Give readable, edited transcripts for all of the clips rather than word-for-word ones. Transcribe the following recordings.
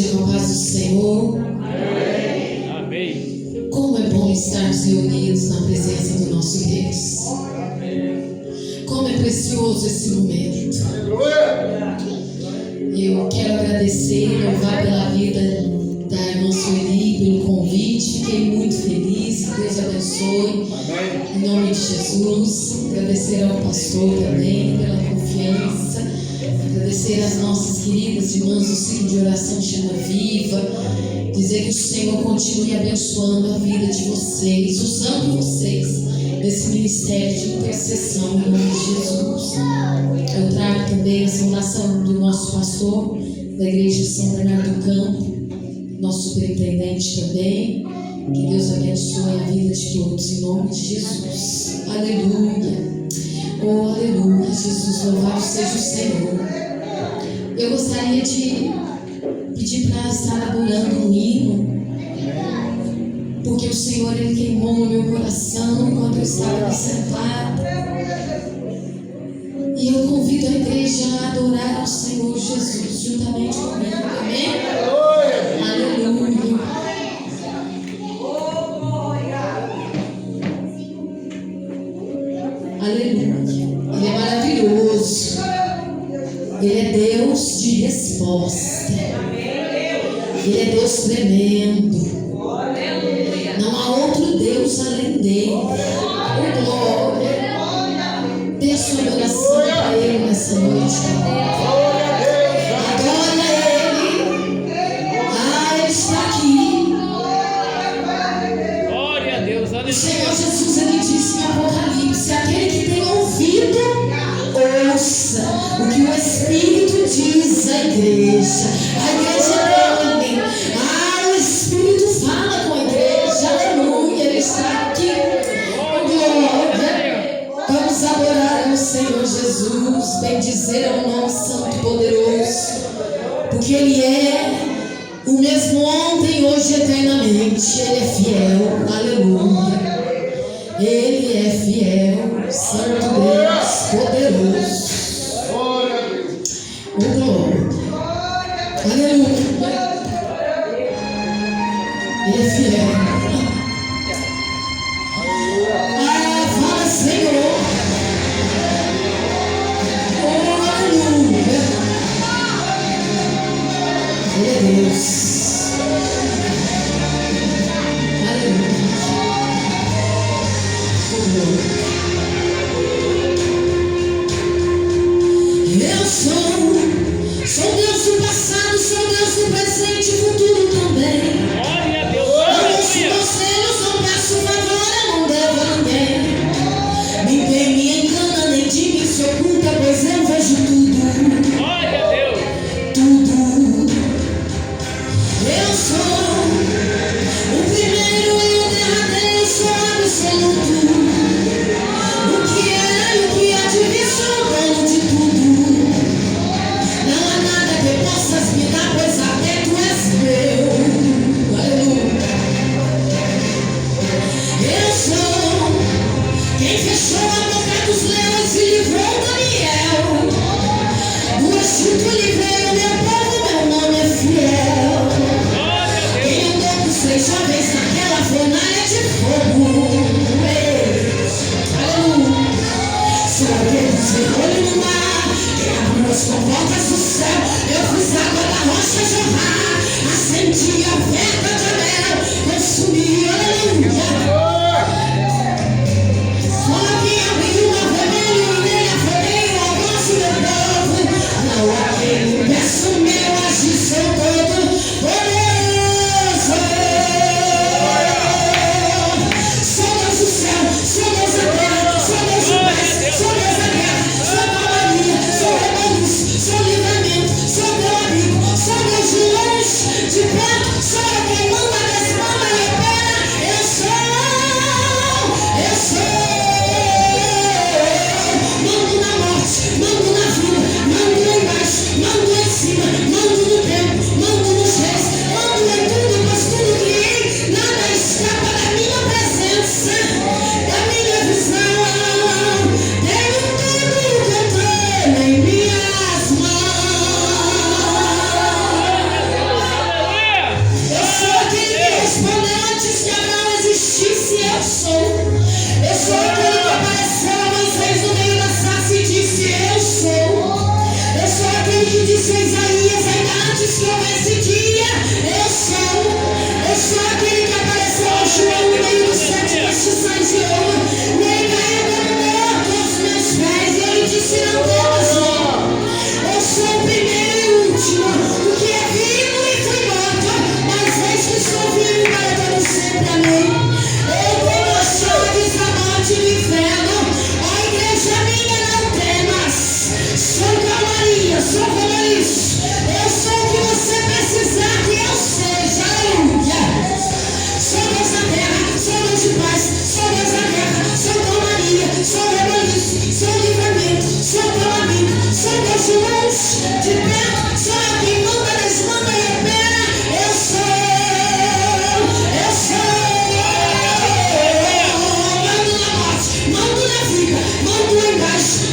noite com a paz do Senhor. Amém. Como é bom estarmos reunidos na presença do nosso Deus. Como é precioso esse momento. Eu quero agradecer e louvar pela vida da irmã Sueli, pelo convite. Fiquei muito feliz. Que Deus abençoe. Em nome de Jesus. Agradecer ao pastor também pela confiança. Agradecer às nossas queridas irmãs do ciclo de oração Chama Viva. Dizer que o Senhor continue abençoando a vida de vocês, usando vocês nesse ministério de intercessão em nome de Jesus. Eu trago também a saudação do nosso pastor da igreja de São Bernardo do Campo, nosso superintendente também. Que Deus abençoe a vida de todos em nome de Jesus. Aleluia. Oh, aleluia. Jesus, louvado seja o Senhor. Eu gostaria de pedir para estar adorando um hino, porque o Senhor, Ele queimou no meu coração enquanto eu estava ali sentada. E eu convido a igreja a adorar ao Senhor Jesus juntamente comigo. Amém? Aleluia. Aleluia. Ele é maravilhoso. Ele é Deus de resposta. Ele é Deus tremendo. Não há outro Deus além dele. Oh, glória. Dê sua adoração a Ele nessa noite. Adora Ele. Ah, Ele está aqui. Glória a Deus. O Senhor Jesus, Ele disse em Apocalipse: aquele que tem ouvido, ouça o que o Espírito diz à igreja. A igreja é dele. Ah, o Espírito fala com a igreja. Aleluia, Ele está aqui. Oh, glória. Vamos adorar ao Senhor Jesus, bendizer ao nome santo e poderoso, porque Ele é o mesmo ontem, hoje e eternamente. Ele é fiel. Aleluia. Ele é fiel, Santo Deus, poderoso. O glória. Aleluia. Ele é fiel. Ah, fala, Senhor. Oh, aleluia. Ele é Deus. Eu sou Deus do passado, sou Deus do presente e futuro também. Glória a Deus. Eu ouço conselhos, não peço favor, eu não devo a ninguém. Ninguém me engana, nem de mim se oculta, pois eu vejo tudo. Glória a Deus. Tudo. Eu sou o primeiro e o derradeiro, sou absoluto. O que é e o que há de vir, sou o dono de tudo. Não há nada que possas me dar, pois até tu és meu. Aleluia. Eu sou quem fechou a boca dos leões e livrou Daniel. Do Egito livrei o meu povo, meu nome é fiel. Quem andou com os 3 jovens naquela fornalha de fogo. Aleluia. Sou aquele que se olho no mar, quem abriu as comportas do céu. Eu fiz água da rocha jorrar, acendi a oferta de Abel, consumi, aleluia. Só quem abriu o mar vermelho e nele afoguei o almoço do povo. Não há quem impeça o meu agir, sou todo poderoso.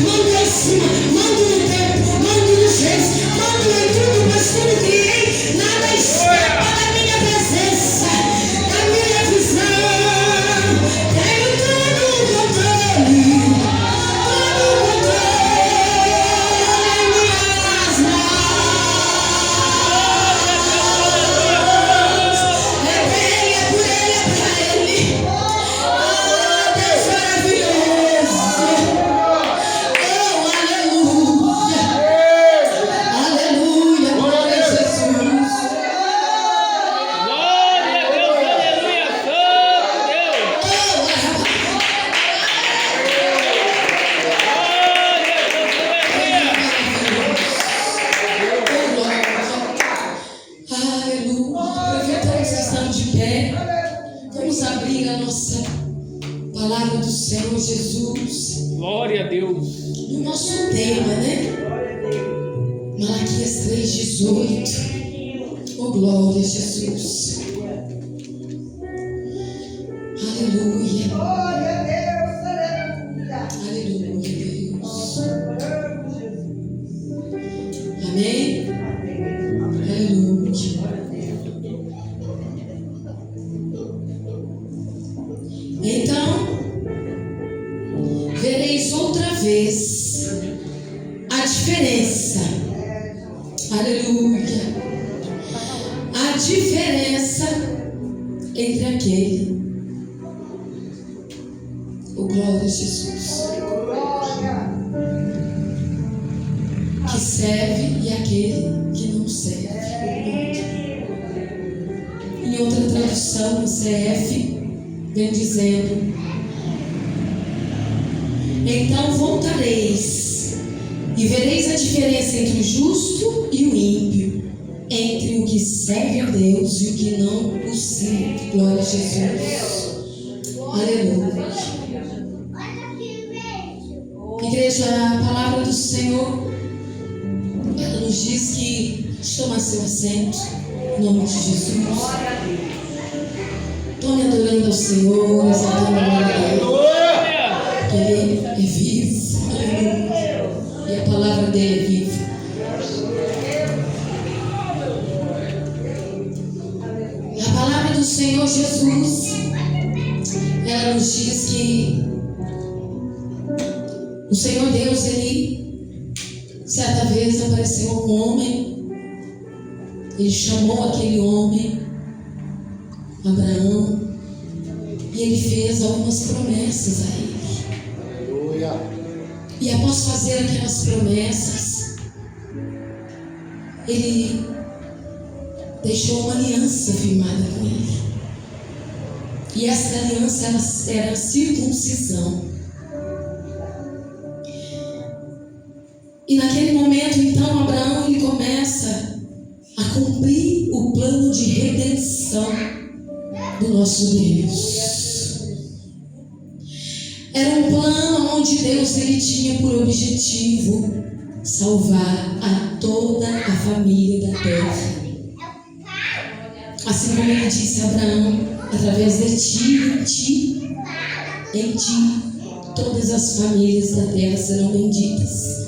mando em cima, mando no tempo, mando nos reis, mando em tudo, mas tudo criei, nada escapa da minha presença, da minha visão. Tenho todo o controle, em minhas mãos. É dele, é por ele, é pra ele. Oh, Deus maravilhoso. Oh, aleluia. Aleluia, glória a Jesus. Glória a Deus, aleluia, santo Deus. Oh, Glória a Deus, aleluia. aleluia. Aproveitamos que estamos de pé. Vamos abrir a nossa palavra do Senhor Jesus. Glória a Deus. O nosso tema, né? Malaquias 3:18. Oh, glória a Jesus. Aleluia. Aleluia, Deus. Amém? Aleluia. Então, vereis outra vez a diferença. Aleluia. A diferença entre aquele, o glória a Jesus, que serve e aquele que não serve. Em outra tradução, no CF, vem dizendo: então voltareis e vereis a diferença entre o justo e o ímpio, entre o que serve a Deus e o que não o serve. Glória a Jesus. Aleluia. Igreja, a palavra do Senhor, ela nos diz que toma seu assento, em nome de Jesus. Tome adorando ao Senhor, exaltando o nome dele. Glória. Que Ele é vivo, aleluia, e a palavra dele é viva. A palavra do Senhor Jesus, ela nos diz que o Senhor Deus, Ele certa vez apareceu a um homem, Ele chamou aquele homem, Abraão, e Ele fez algumas promessas a ele. E após fazer aquelas promessas, Ele deixou uma aliança firmada com ele. E essa aliança era a circuncisão. E naquele momento, então, Abraão ele começa a cumprir o plano de redenção do nosso Deus. Era um plano onde Deus ele tinha por objetivo salvar a toda a família da terra. Assim como ele disse a Abraão: através de ti, em ti, todas as famílias da terra serão benditas.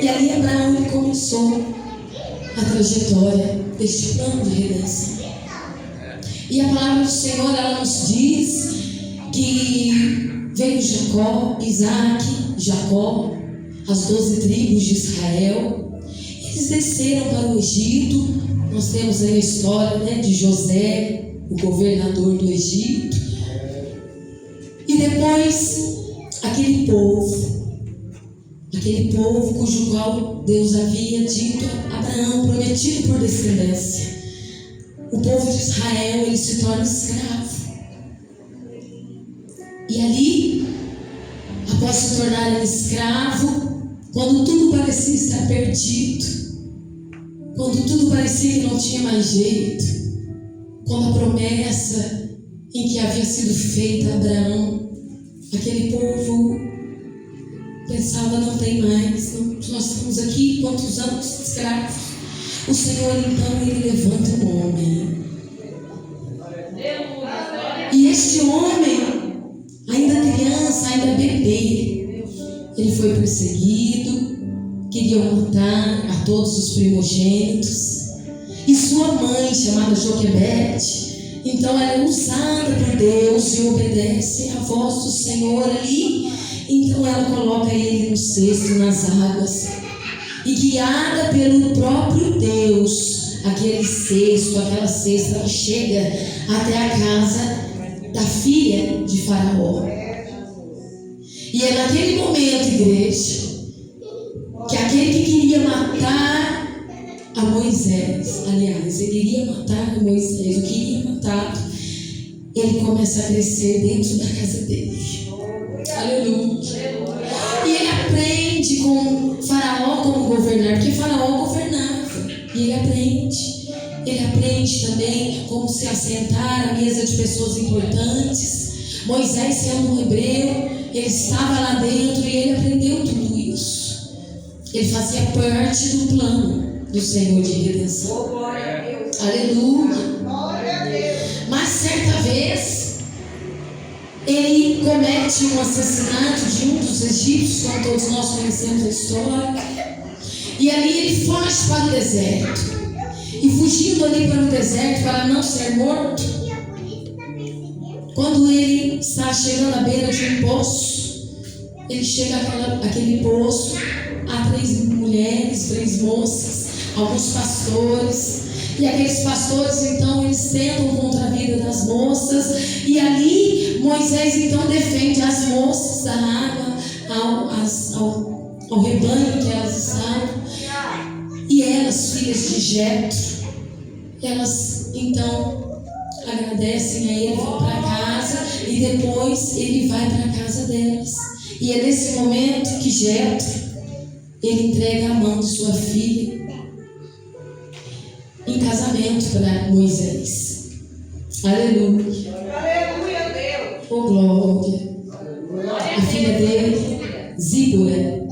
E ali Abraão ele começou a trajetória deste plano de redenção. E a palavra do Senhor, ela nos diz que veio Jacó, as 12 tribos de Israel. Eles desceram para o Egito. Nós temos aí a história, né, de José, o governador do Egito. E depois, aquele povo cujo qual Deus havia dito a Abraão, prometido por descendência. O povo de Israel, ele se torna escravo. E ali, após se tornar escravo, quando tudo parecia estar perdido, quando tudo parecia que não tinha mais jeito, quando a promessa em que havia sido feita a Abraão, aquele povo pensava: não tem mais, nós estamos aqui quantos anos escravos. O Senhor então ele levanta um homem, e este homem, ainda criança, ainda bebê, ele foi perseguido, queriam matar a todos os primogênitos. E sua mãe, chamada Joquebede, então ela é usada por Deus e obedece à voz do Senhor ali. Então ela coloca ele no cesto, nas águas, e guiada pelo próprio Deus, aquele cesto, aquela cesta, ela chega até a casa da filha de Faraó. E é naquele momento, igreja, que aquele que queria matar a Moisés, aliás, ele iria matar a Moisés, o que iria matar, ele começa a crescer dentro da casa dele. Aleluia. E ele aprende com Faraó como governar, porque Faraó governava, e ele aprende. Ele aprende também como se assentar à mesa de pessoas importantes. Moisés, sendo um hebreu, ele estava lá dentro e ele aprendeu tudo isso. Ele fazia parte do plano do Senhor de redenção. Aleluia. Mas certa vez ele comete um assassinato de um dos egípcios, como todos nós conhecemos a história. E ali ele foge para o deserto. E fugindo ali para o deserto para não ser morto, quando ele está chegando à beira de um poço, ele chega àquele poço, há 3 mulheres, 3 moças, alguns pastores, e aqueles pastores então eles tentam contra a vida das moças, e ali Moisés então defende as moças da água ao rebanho que elas estavam, e elas, filhas de Jetro, elas então agradecem a ele, vão para casa e depois ele vai para a casa delas. E é nesse momento que Jetro, ele entrega a mão de sua filha em casamento para Moisés. Aleluia. Aleluia, Deus. Oh, glória. A filha dele, Zípora,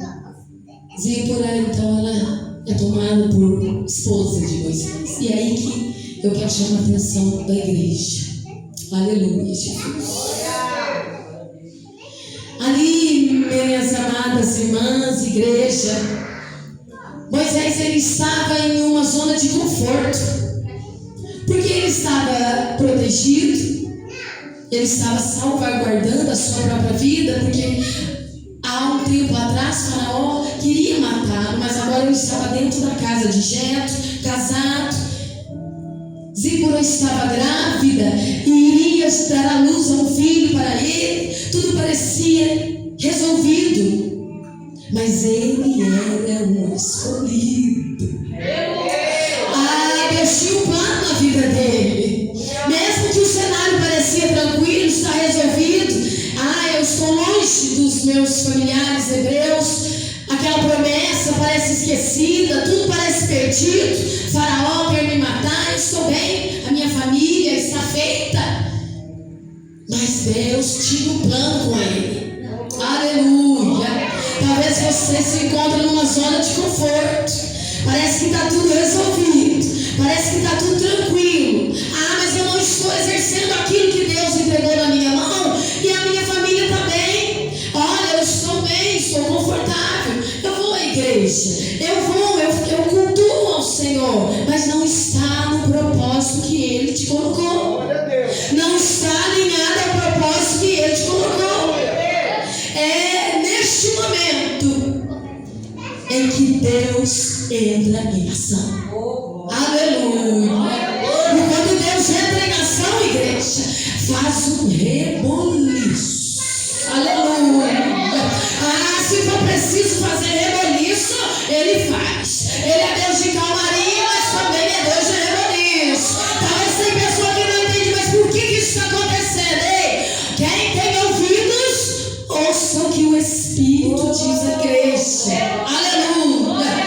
então ela é tomada por esposa de Moisés. E é aí que eu quero chamar a atenção da igreja. Aleluia, Jesus. Ali, minhas amadas irmãs, igreja, Moisés ele estava em uma zona de conforto, porque ele estava protegido, ele estava salvaguardando a sua própria vida, porque há um tempo atrás Faraó queria matá-lo, mas agora ele estava dentro da casa de Jetro, casado. Zípora estava grávida e iria dar à luz a um filho para ele. Tudo parecia resolvido, mas ele era um escolhido. Deus tinha um plano na vida dele. Mesmo que o cenário parecia tranquilo, está resolvido. Eu estou longe dos meus familiares hebreus. Aquela promessa parece esquecida, tudo parece perdido. Faraó quer me matar, eu estou bem, a minha família está feita. Mas Deus tinha um plano com ele. Aleluia. Talvez você se encontre numa zona de conforto. Parece que está tudo resolvido, parece que está tudo tranquilo. Mas eu não estou exercendo aquilo que Deus entregou na minha mão, e a minha família está bem. Olha, eu estou bem, estou confortável, eu vou à igreja, eu cultuo ao Senhor, mas não está no propósito que Ele te colocou. Não está alinhado ao propósito que Ele te colocou. É neste momento em que Deus entra em ação. Aleluia. E quando Deus entra em ação, igreja, faz um reboliço. Aleluia. Se for preciso fazer reboliço, Ele faz. Ele é Deus de calmaria, mas também é Deus de reboliço. Talvez tem pessoa que não entende, mas por que isso está acontecendo? Ei, quem tem ouvidos, ouça o que o Espírito diz à igreja. Aleluia.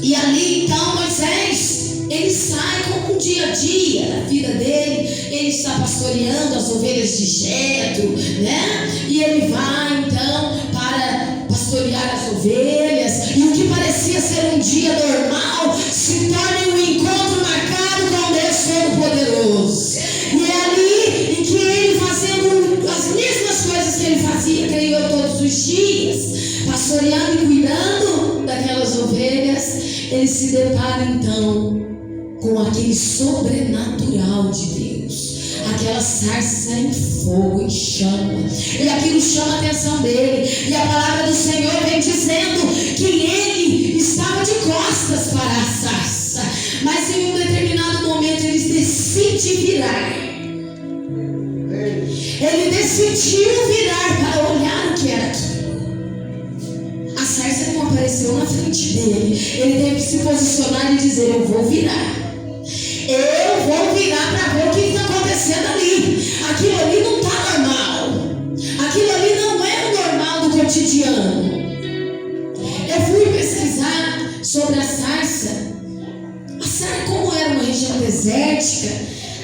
E ali então Moisés, ele sai com o dia a dia da vida dele. Ele está pastoreando as ovelhas de Jetro, né? E ele vai então para pastorear as ovelhas. E o que parecia ser um dia normal se torna um encontro marcado com Deus Todo-Poderoso. E é ali em que ele, fazendo as mesmas coisas que ele fazia fazia, creio eu, todos os dias, pastoreando e cuidando daquelas ovelhas, ele se depara então com aquele sobrenatural de Deus, aquela sarça em fogo, em chama, e aquilo chama a atenção dele, e a palavra do Senhor vem dizendo que ele estava de costas para a sarça, mas em um determinado momento ele decide virar. Ele decidiu virar para olhar o que era aquilo. A sarça não apareceu na frente dele. Ele teve que se posicionar e dizer: eu vou virar. Eu vou virar para ver o que está acontecendo ali. Aquilo ali não está normal. Aquilo ali não é o normal do cotidiano. Eu fui pesquisar sobre a sarça. A sarça, como era uma região desértica,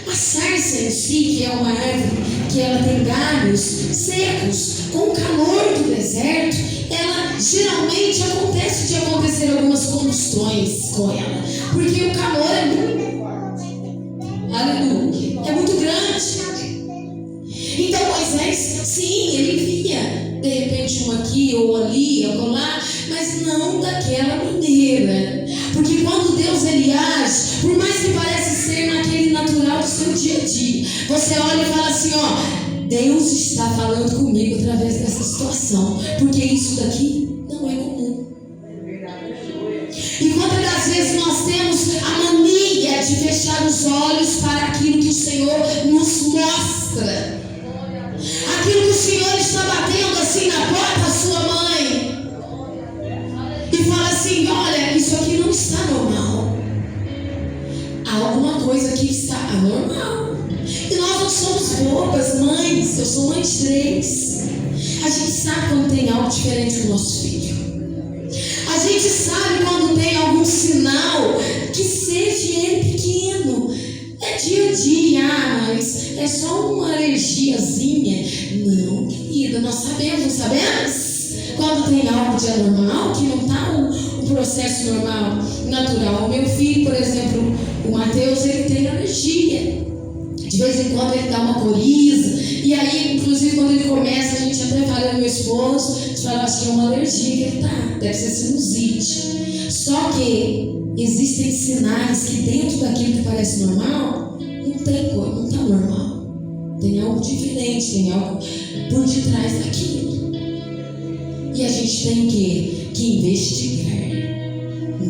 a sarça em si, que é uma árvore que ela tem galhos secos, com o calor do deserto, ela geralmente acontece de acontecer algumas combustões com ela, porque o calor é muito forte. Aleluia, é muito grande. Então Moisés, sim, ele via de repente um aqui ou ali, ou lá, mas não daquela maneira, porque quando Deus ele age, por mais que pareça ser naquele natural do seu dia a dia, você olha e fala assim: ó, Deus está falando comigo através dessa situação, porque isso daqui não é comum. E quantas das vezes nós temos a mania de fechar os olhos para aquilo que o Senhor nos mostra, aquilo que o Senhor está batendo assim na porta da sua mãe e fala assim: olha, isso aqui não está normal, há alguma coisa que está anormal. E nós não somos bobas, mães. Eu sou mãe de 3. A gente sabe quando tem algo diferente com o nosso filho. A gente sabe quando tem algum sinal, que seja ele pequeno. É dia a dia, mas é só uma alergiazinha. Não, querida, nós sabemos, não sabemos? Quando tem algo de anormal, que não está o processo normal, natural. O meu filho, por exemplo, o Mateus, ele tem alergia. De vez em quando ele dá uma coriza. E aí, inclusive, quando ele começa, a gente até fala, meu esposo, a gente fala, acho que é uma alergia que ele tá, deve ser sinusite. Só que existem sinais que dentro daquilo que parece normal, não tem coisa, não está normal. Tem algo diferente, tem algo por detrás daquilo. E a gente tem que investigar.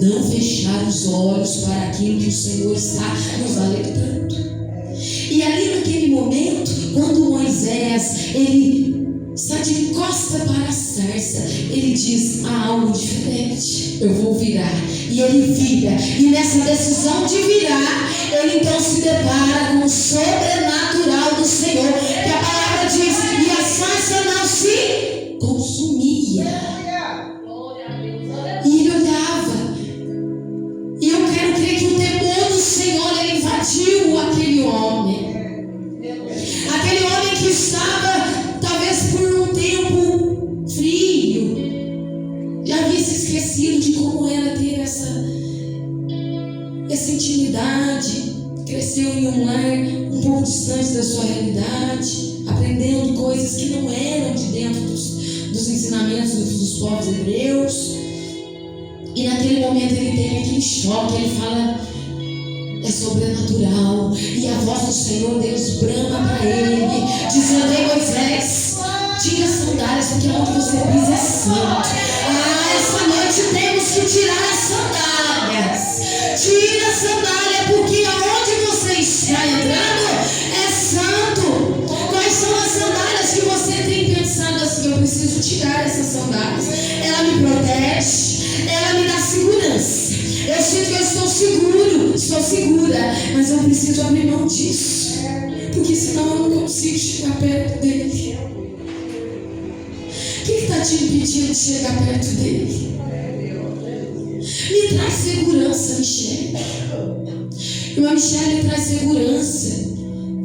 Não fechar os olhos para aquilo que o Senhor está nos alertando. E ali naquele momento, quando Moisés, ele está de costa para a sarça, ele diz: há algo diferente, eu vou virar. E ele vira, e nessa decisão de virar, ele então se depara com o sobrenatural do Senhor, que a palavra diz: e a sarça não se consumia. E ele olhava, e eu quero crer que o temor do Senhor, ele invadiu aquele homem. Aquele homem que estava, talvez por um tempo frio, já havia se esquecido de como era ter essa intimidade, cresceu em um lar um pouco distante da sua realidade, aprendendo coisas que não eram de dentro dos ensinamentos dos povos hebreus. E naquele momento ele tem aquele choque, ele fala: é sobrenatural. E a voz do Senhor, Deus, brama para ele, dizendo: ei, Moisés, tira as sandálias, porque onde você pisa é santo. Essa noite temos que tirar as sandálias. Tira a sandália, porque aonde você está entrando é santo. Quais são as sandálias que você tem pensado assim: eu preciso tirar essas sandálias? Ela me protege, ela me dá segurança. Eu sinto que eu estou seguro, estou segura, mas eu preciso abrir mão disso, porque senão eu não consigo chegar perto dele. O que está te impedindo de chegar perto dele? Me traz segurança, Michele. Irmã Michele, me traz segurança.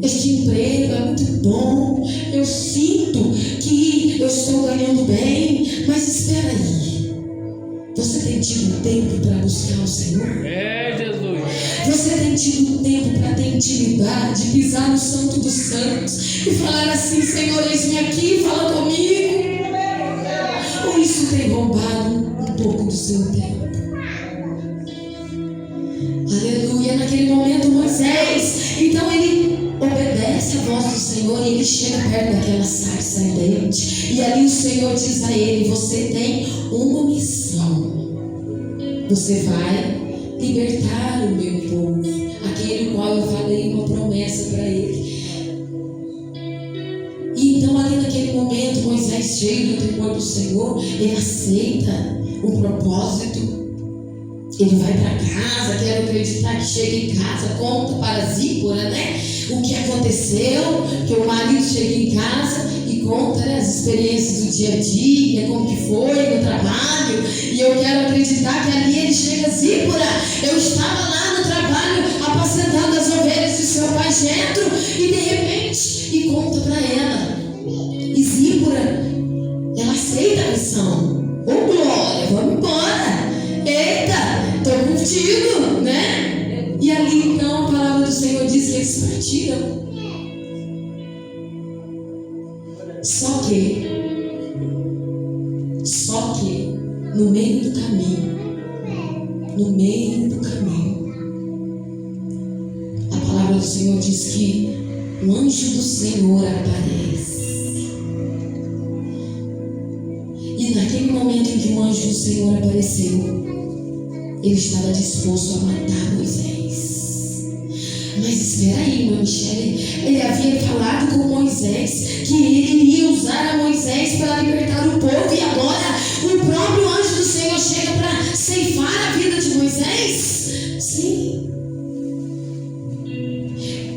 Este emprego é muito bom, eu sinto que eu estou ganhando bem, mas espera aí. Você tem tido tempo para buscar o Senhor? É, Jesus. Você tem tido tempo para ter intimidade, pisar no Santo dos Santos e falar assim: Senhor, eis-me aqui, fala comigo? Ou isso tem roubado um pouco do seu tempo? Aleluia. Naquele momento Moisés, então ele obedece a voz do Senhor e ele chega perto daquela sarça ardente, e ali o Senhor diz a ele: você tem uma missão. Você vai libertar o meu povo, aquele qual eu falei uma promessa para ele. E então ali naquele momento Moisés, cheio do temor do Senhor, ele aceita o propósito. Ele vai para casa, quero acreditar que chega em casa, conta para Zípora, né, o que aconteceu, que o marido chega em casa e conta, né, as experiências do dia a dia, como que foi no trabalho. E eu quero acreditar que ali ele chega: Zípora, eu estava lá no trabalho apacentando as ovelhas de seu pai Jetro, e de repente, e conta para ela. E Zípora, ela aceita a missão. Ô glória, vamos embora. Eita, estou contigo, né? E ali então a palavra do Senhor diz que eles partiram. Só que no meio do caminho, a palavra do Senhor diz que o anjo do Senhor aparece. E naquele momento em que o anjo do Senhor apareceu, ele estava disposto a matar Moisés. Mas espera aí, irmã Michele, ele havia falado com Moisés que ele iria usar a Moisés para libertar o povo, e agora o próprio anjo do Senhor chega para ceifar a vida de Moisés? Sim.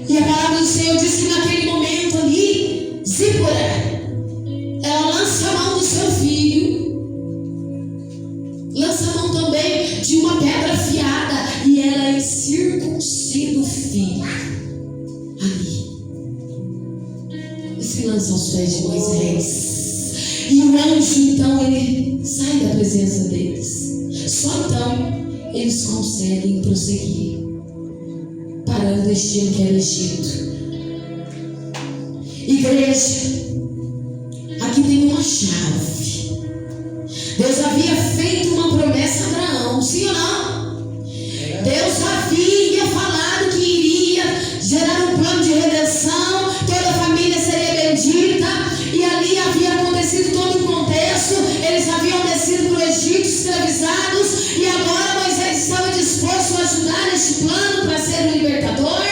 E a palavra do Senhor diz que naquele momento ali, Zípora, ela lança a mão do seu filho, lança a mão também de uma pedra afiada, e ela circuncida o filho ali, e se lança aos pés de Moisés. E o anjo então ele sai da presença deles. Só então eles conseguem prosseguir para o destino que era Egito. Igreja, aqui tem uma chave. Deus havia feito uma promessa a Abraão, sim ou não? Deus havia falado que iria gerar um plano de redenção, toda a família seria bendita, e ali havia acontecido todo o contexto. Eles haviam descido para o Egito escravizados, e agora Moisés estava disposto a ajudar neste plano para ser o libertador.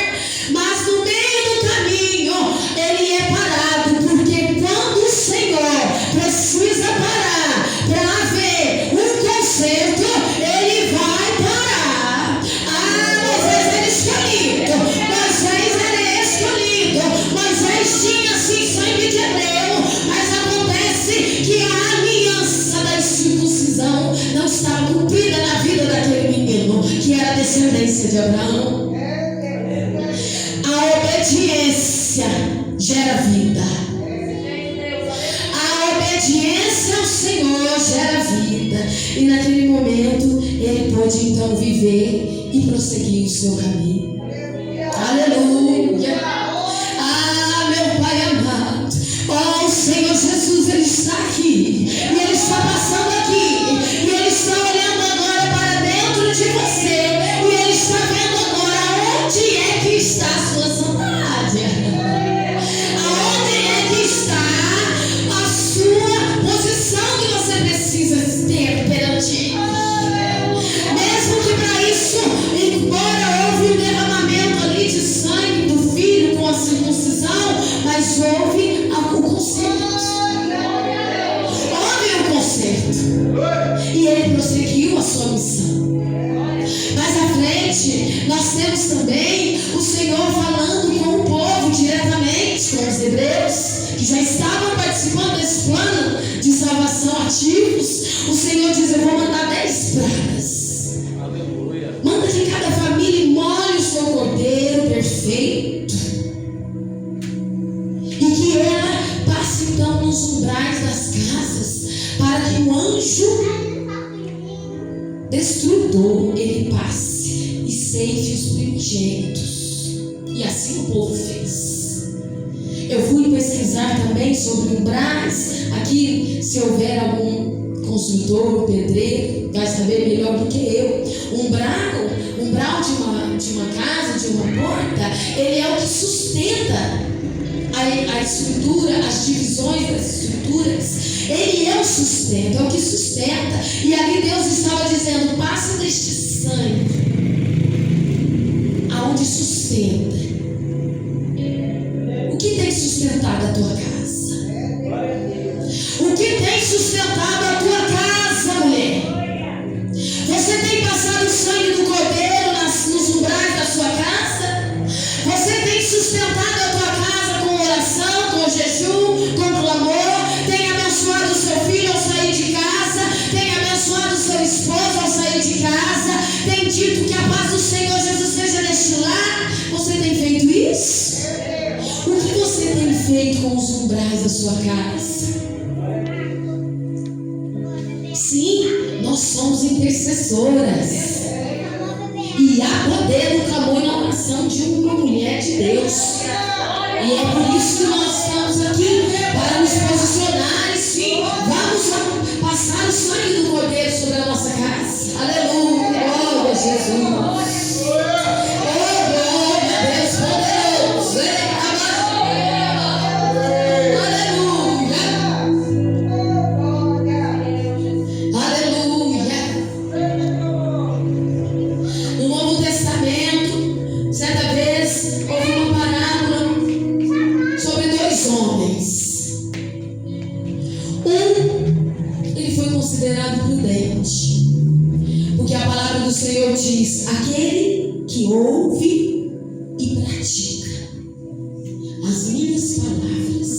Mas no meio do caminho ele é parado, porque quando o Senhor precisa parar para haver um conserto, ele vai parar. Moisés era escolhido, Moisés tinha sim sangue de hebreu, mas acontece que a aliança da circuncisão não estava cumprida na vida daquele menino, que era a descendência de Abraão. A obediência gera vida. A obediência ao Senhor gera vida. E naquele momento ele pôde então viver e prosseguir o seu caminho. Aleluia. Meu Pai amado, o Senhor Jesus, ele está aqui, e ele está passando aqui, e ele está olhando agora para dentro de você, e ele está vendo agora onde é que está a sua santidade, aonde é que está a sua posição que você precisa ter perante ele. Mesmo que para isso, embora houve um derramamento ali de sangue do filho com a circuncisão, mas houve o conserto. Houve o conserto. E ele prosseguiu a sua missão. Mais à frente, nós temos também o Senhor falando com o povo diretamente, com os hebreus, que já estavam participando desse plano de salvação ativos. O Senhor diz: eu vou mandar 10 pragas. Manda que cada família molhe o seu cordeiro perfeito, e que ela passe então nos umbrais das casas, para que o anjo destruidor ele passe e ceife os primogênitos. E assim o povo fez. Eu fui pesquisar também sobre umbrais. Aqui, se houver algum construtor, pedreiro, vai saber melhor do que eu. Umbral de uma casa, de uma porta, ele é o que sustenta a estrutura, as divisões das estruturas. Ele é o sustento, é o que sustenta. E ali Deus estava dizendo: passa deste sangue aonde sustenta. O que tem sustentado a tua casa? O que tem sustentado a tua casa, mulher? Você tem passado o sangue do Cordeiro nos umbrais da sua casa? Você tem sustentado a tua casa com oração, com jejum, com clamor? Tem abençoado o seu filho ao sair de casa? Tem abençoado o seu esposo ao sair de casa? Tem dito que a paz do Senhor Jesus seja neste lar? Você tem feito isso? O que você tem feito com os umbrais da sua casa? Sim, nós somos intercessoras. E há poder no clamor e na oração de uma mulher de Deus. E é por isso que nós estamos aqui, para nos posicionar. E sim, vamos passar o sangue do Cordeiro sobre a nossa casa. Aleluia, glória a Jesus. Oh, glória a Deus poderoso. Aleluia. No Novo Testamento, certa vez, houve uma parábola sobre dois homens. Ele foi considerado prudente, porque a palavra do Senhor diz: aquele que ouve e pratica as minhas palavras,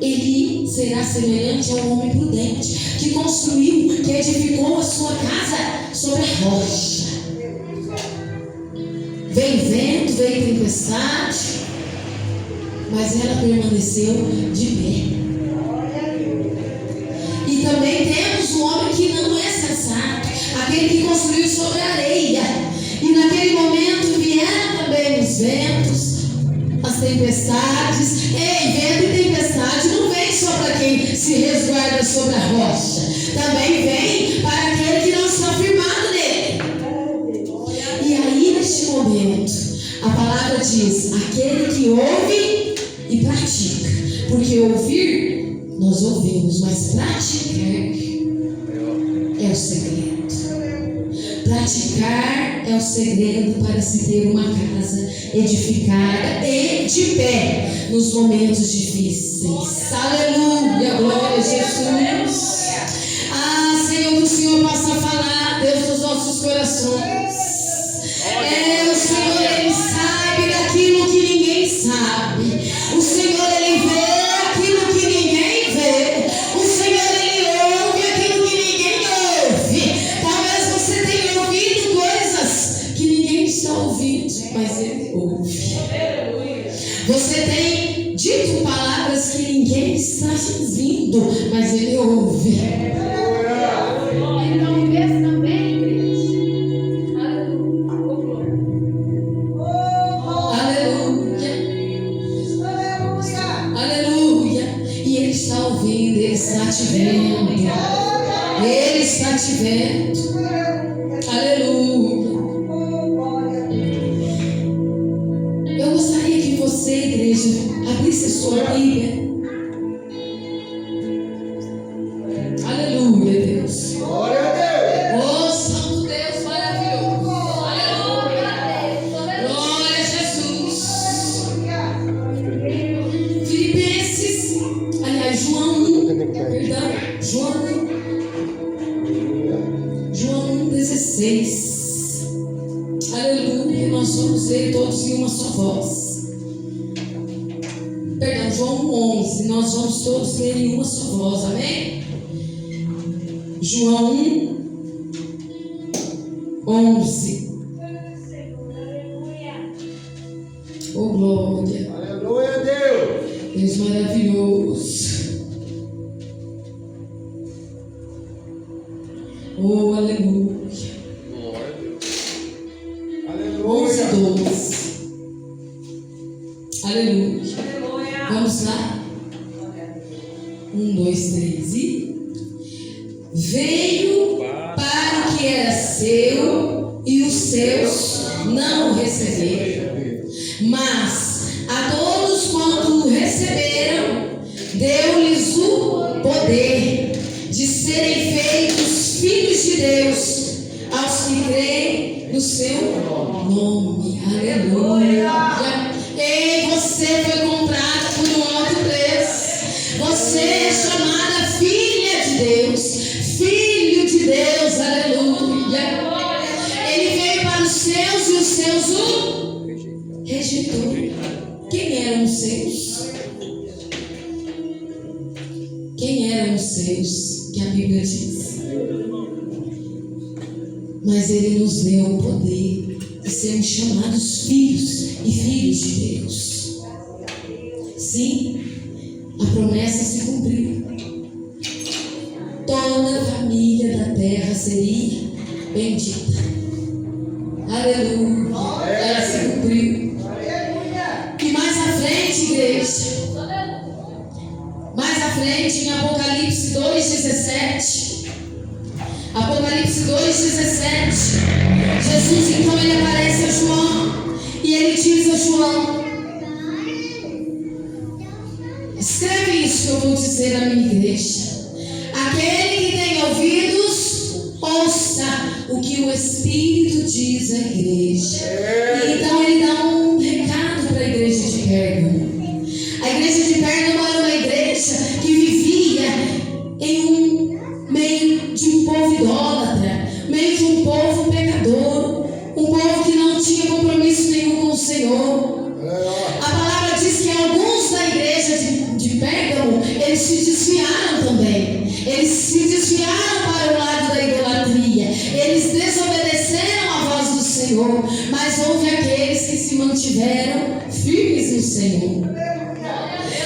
ele será semelhante ao homem prudente, que construiu, que edificou a sua casa sobre a rocha. Veio vento, veio tempestade, mas ela permaneceu de pé. E também temos um homem que não é sensato, aquele que construiu sobre a areia. E naquele momento vieram também os ventos, as tempestades. Ei, vento e tempestade não vem só para quem se resguarda sobre a rocha, também vem para aquele que não está firmado nele. E aí, neste momento, a palavra diz: aquele que ouve e pratica. Porque ouvir, nós ouvimos, mas praticar é o segredo. Praticar é o segredo para se ter uma casa edificada e de pé nos momentos difíceis. Aleluia, glória a Jesus. Ah, Senhor, o Senhor possa falar, Deus, dos nossos corações. O Senhor, Ele sabe daquilo que ninguém sabe. O Senhor, Ele vê aquilo que ninguém vê. O Senhor, Ele ouve aquilo que ninguém ouve. Talvez você tenha ouvido coisas que ninguém está ouvindo, mas Ele ouve. Você tem dito palavras que ninguém está ouvindo, mas Ele ouve. Ele não vê também, igreja. Aleluia. Aleluia. E Ele está ouvindo, Ele está te vendo. Ele está te vendo. Aleluia. Eu gostaria que você, igreja, abrisse a sua Bíblia. Aleluia, Deus. Glória a Deus. Oh, Santo Deus maravilhoso. Aleluia. Glória a Jesus. Filipenses, aliás, João 1, perdão, João 1,16. Aleluia, nós somos Ele todos em uma só voz. Perdão, João 11, nós vamos todos ler em uma só voz, amém? João 11. Oh, glória. Aleluia a Deus. Deus maravilhoso. Oh, aleluia. Glória a Deus. 1, 2, 3 e... Veio para o que era seu e os seus não o receberam. Mas a todos quanto o receberam, deu-lhes o poder de serem feitos filhos de Deus, aos que creem no seu nome. Aleluia. Ei, você foi comprada por um alto preço. Você é chamada filha de Deus, filho de Deus. Aleluia. Ele veio para os seus e os seus o rejeitou. Quem eram os seus? Quem eram os seus? Que a Bíblia diz. Mas Ele nos deu o poder de sermos chamados filhos e filhos de Deus. Sim, a promessa se cumpriu. Toda a família da terra seria bendita. Aleluia. Ela se cumpriu. E mais à frente, igreja, mais à frente, em Apocalipse 2,17, Apocalipse 2,17, Jesus então ele aparece a João e ele diz a João: escreve isso que eu vou dizer à minha igreja. Aquele que tem ouvidos, ouça o que o Espírito diz à igreja. E então ele dá um recado para a igreja de Pérgamo. A igreja de Pérgamo era uma igreja que vivia em um meio de um povo idólatra, meio de um povo pecador, um povo que não tinha compromisso nenhum com o Senhor. A palavra diz que alguns da igreja de Pérgamo, eles se desviaram também. Eles se desviaram para o lado da idolatria. Eles desobedeceram à voz do Senhor. Mas houve aqueles que se mantiveram firmes no Senhor.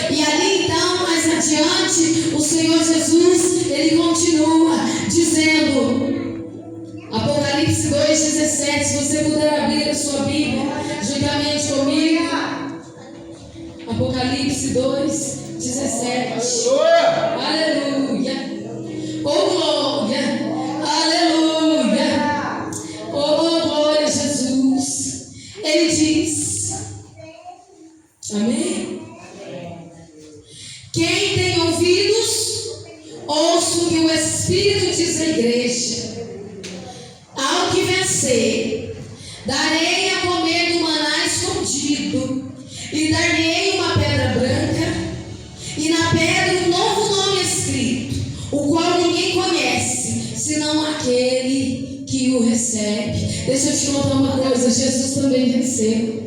E ali então, mais adiante, o Senhor Jesus, Ele continua dizendo, Apocalipse 2,17, se você puder abrir a sua Bíblia juntamente comigo, Apocalipse 2,17. Aleluia. Oh glória. Aleluia. Oh glória a Jesus. Ele diz, amém? Quem tem ouvidos, ouça o que o Espírito diz à igreja. Ao que vencer, darei a comer do maná escondido, e dar-lhe uma pedra branca, e na pedra um novo nome escrito, o qual ninguém conhece, senão aquele que o recebe. Deixa eu te contar uma coisa, Jesus também venceu.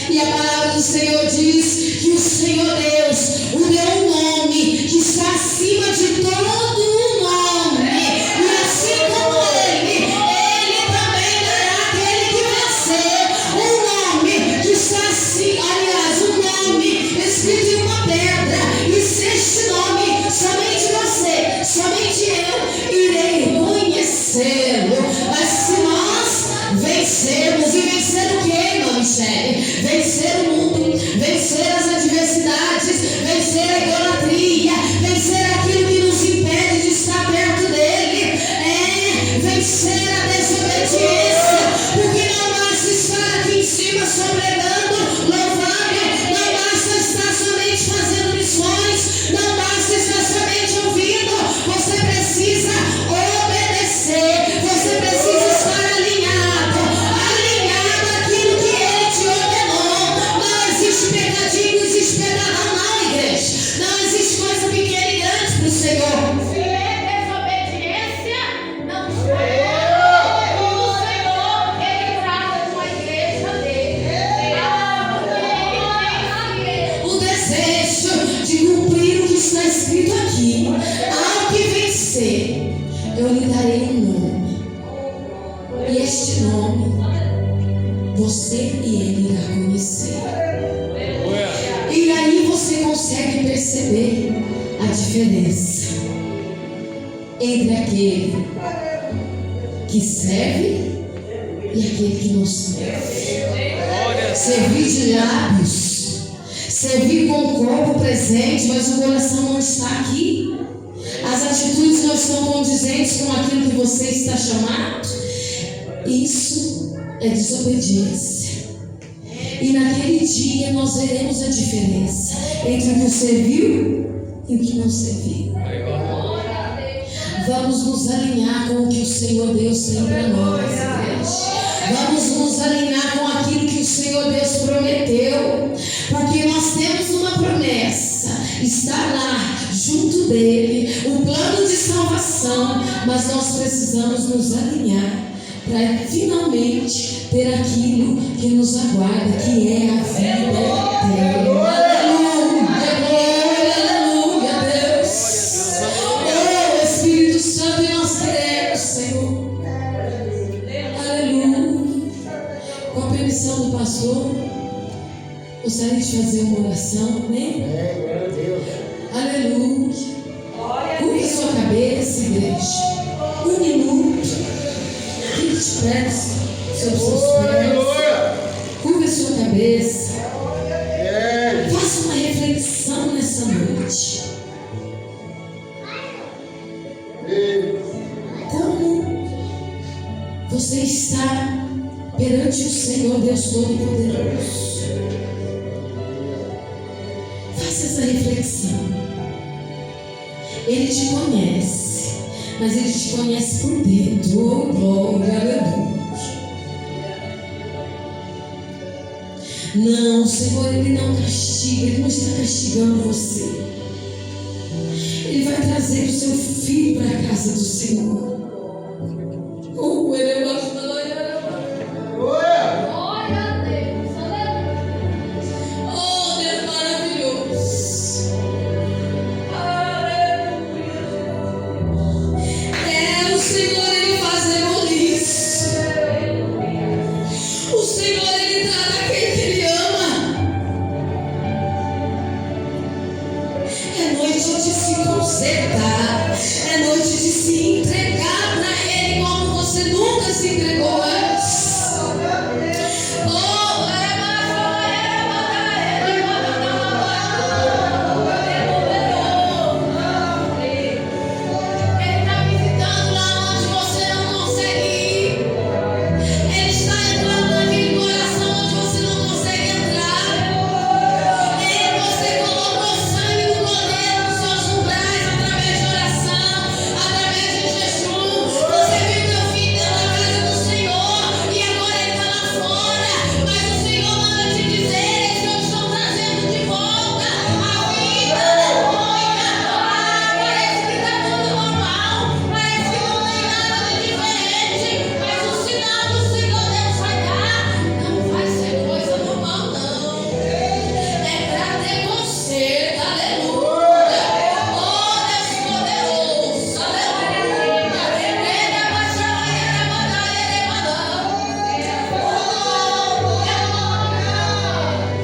E a palavra do Senhor diz que o Senhor Deus o deu um nome que está acima de todo o nome. E assim como Ele também dará àquele que vencer um nome que está assim, aliás, um nome escrito em uma pedra. E se este nome, somente você, somente eu, irei conhecê-lo. Mas se nós vencermos, e vencer o que, irmão Michele? Vencer o mundo, vencer as adversidades, vencer a idolatria, vencer aquilo que nos impede de estar perto dele, vencer a desobediência, porque não basta estar aqui em cima sofrendo, louvando, não basta estar somente fazendo missões, não basta estar somente ouvindo, você precisa obedecer, você precisa estar alinhado àquilo que Ele te ordenou. Não existe pecadinho, não existe pecadão não, igreja. Não existe coisa pequena e grande para o Senhor. Se é desobediência, não é. O Senhor, Ele trata com a igreja dele. O desejo de cumprir o que está escrito aqui. Ao que vencer, eu lhe darei um nome. E este nome, você e ele irá conhecer. E aí você consegue perceber a diferença entre aquele que serve e aquele que não serve. Servir de lábios, servir com o corpo presente, mas o coração não está aqui. estão condizentes com aquilo que você está chamado, isso é desobediência. E naquele dia nós veremos a diferença entre o que serviu e o que não serviu. Vamos nos alinhar com o que o Senhor Deus tem para nós, igreja. Vamos nos alinhar com aquilo que o Senhor Deus prometeu, porque nós temos uma promessa, estar lá junto dele, o plano de salvação, mas nós precisamos nos alinhar para finalmente ter aquilo que nos aguarda, que é a vida eterna. Aleluia, glória, aleluia, Deus. Oh, Espírito Santo, e nós queremos, Senhor. Aleluia. Com a permissão do pastor, gostaria de fazer uma oração, amém? Aleluia. Curva a sua cabeça, igreja. 1 minuto. Fique de pés sobre os seus pés. Curva a sua cabeça. Faça uma reflexão nessa noite. Como você está perante o Senhor Deus Todo-Poderoso? Faça essa reflexão. Ele te conhece, mas Ele te conhece por dentro. Oh, glória, aleluia. Não, Senhor, Ele não castiga, Ele não está castigando você. Ele vai trazer o seu filho para a casa do Senhor. Oh, Ele vai falar. É noite de se entregar para Ele como você nunca se entregou antes. Ele está visitando lá onde você não consegue ir. Ele está entrando naquele coração onde você não consegue entrar. Você colocou sangue do Cordeiro nos seus umbrais através de oração, através de jejum. Você viu teu filho dentro da casa do Senhor e agora ele está lá fora. Mas o Senhor manda te dizer: eles não estão trazendo de volta a vida. Parece que está tudo normal, parece que não tem nada de diferente, mas o sinal do Senhor Deus vai dar. Não vai ser coisa normal, não. É para ter conserto, aleluia. Oh, Deus poderoso, aleluia. Ele abaixou, ele abadá, ele abadá.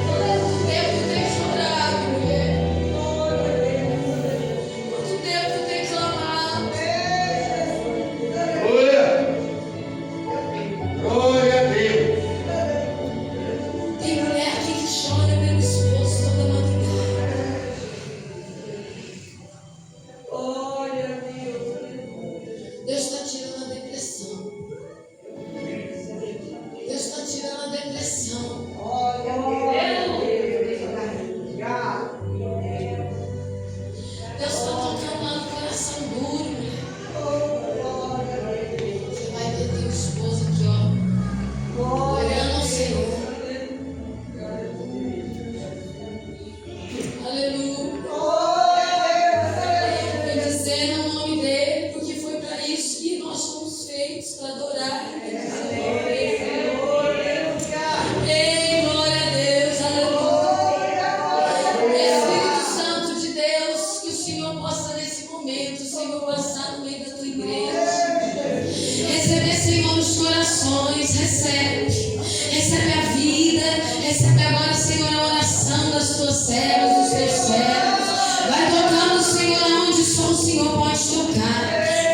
Quanto tempo tu tem chorado, mulher? Quanto tempo tu tem clamado? Glória a Deus. Tem mulher aqui que chora pelo esposo toda madrugada. Deus está tirando a depressão. Deus está tirando a depressão. Deus está tocando lá no coração duro. Você vai ver teu esposo aqui, ó, olhando ao Senhor. Aleluia. Bendizendo o nome dele, porque foi para isso que nós fomos feitos, para adorar. Ei, glória a Deus, aleluia. Espírito Santo de Deus, que o Senhor possa nesse momento, o Senhor passar no meio da tua igreja. Receber, Senhor, os corações, recebe a vida, recebe agora, Senhor, a oração das tuas servas, dos teus servos. Vai tocando, Senhor, aonde só o Senhor pode tocar.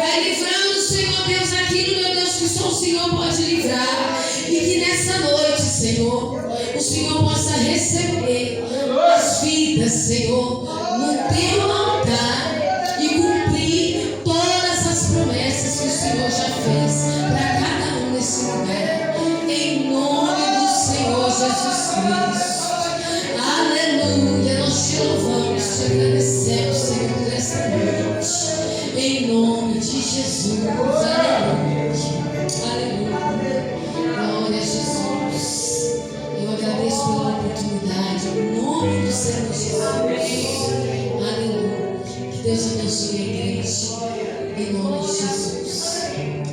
Vai livrando, Senhor Deus, aquilo, meu Deus, que só o Senhor pode livrar. E que nessa noite, Senhor, o Senhor possa receber as vidas, Senhor, no teu altar e cumprir todas Senhor Jesus. Aleluia. Que Deus abençoe a igreja. Em nome de Jesus.